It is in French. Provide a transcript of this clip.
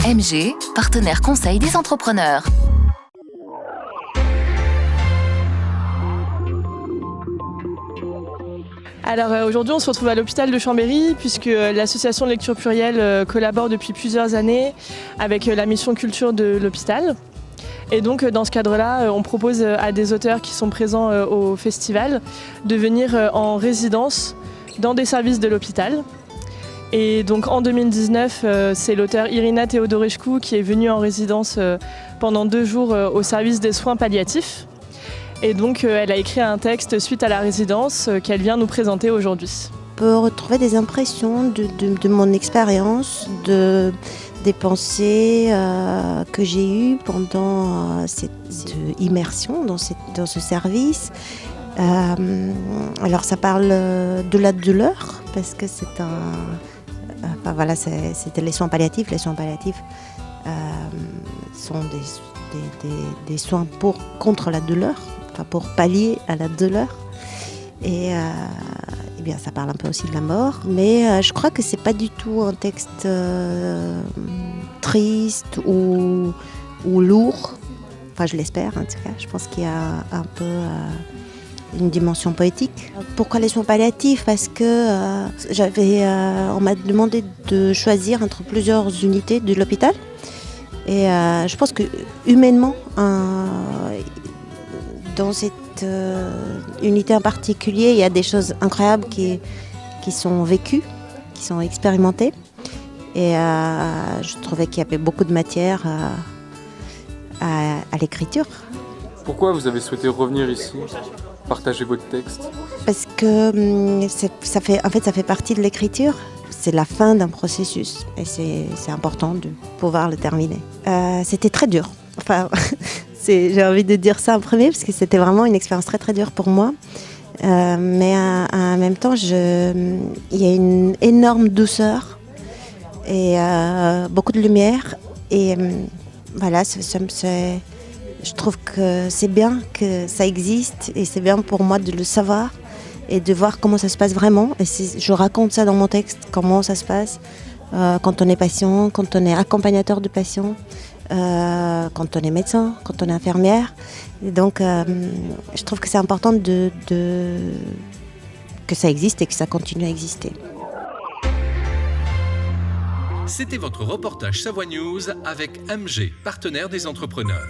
MG, partenaire conseil des entrepreneurs. Alors aujourd'hui on se retrouve à l'hôpital de Chambéry puisque l'association de lecture plurielle collabore depuis plusieurs années avec la mission culture de l'hôpital. Et donc dans ce cadre-là, on propose à des auteurs qui sont présents au festival de venir en résidence dans des services de l'hôpital. Et donc en 2019, c'est l'auteur Irina Teodorescu qui est venue en résidence pendant 2 jours au service des soins palliatifs. Et donc elle a écrit un texte suite à la résidence qu'elle vient nous présenter aujourd'hui. On peut retrouver des impressions de mon expérience, des pensées que j'ai eues pendant cette immersion dans ce service. Alors ça parle de la douleur parce que c'était les soins palliatifs. Les soins palliatifs sont des soins contre la douleur, pour pallier à la douleur. Et bien ça parle un peu aussi de la mort, mais je crois que c'est pas du tout un texte triste ou lourd. Enfin, je l'espère en tout cas. Je pense qu'il y a un peu une dimension poétique. Pourquoi les soins palliatifs ? Parce que on m'a demandé de choisir entre plusieurs unités de l'hôpital. Et je pense que humainement, dans cette unité en particulier, il y a des choses incroyables qui sont vécues, qui sont expérimentées. Et je trouvais qu'il y avait beaucoup de matière à l'écriture. Pourquoi vous avez souhaité revenir ici, partager votre texte ? Parce que ça fait partie de l'écriture. C'est la fin d'un processus et c'est important de pouvoir le terminer. C'était très dur. Enfin, j'ai envie de dire ça en premier parce que c'était vraiment une expérience très très dure pour moi. Mais en même temps, il y a une énorme douceur et beaucoup de lumière. Et voilà, je trouve que c'est bien que ça existe et c'est bien pour moi de le savoir et de voir comment ça se passe vraiment. Et je raconte ça dans mon texte, comment ça se passe quand on est patient, quand on est accompagnateur de patients, quand on est médecin, quand on est infirmière. Et donc, je trouve que c'est important que ça existe et que ça continue à exister. C'était votre reportage Savoie News avec MG, partenaire des entrepreneurs.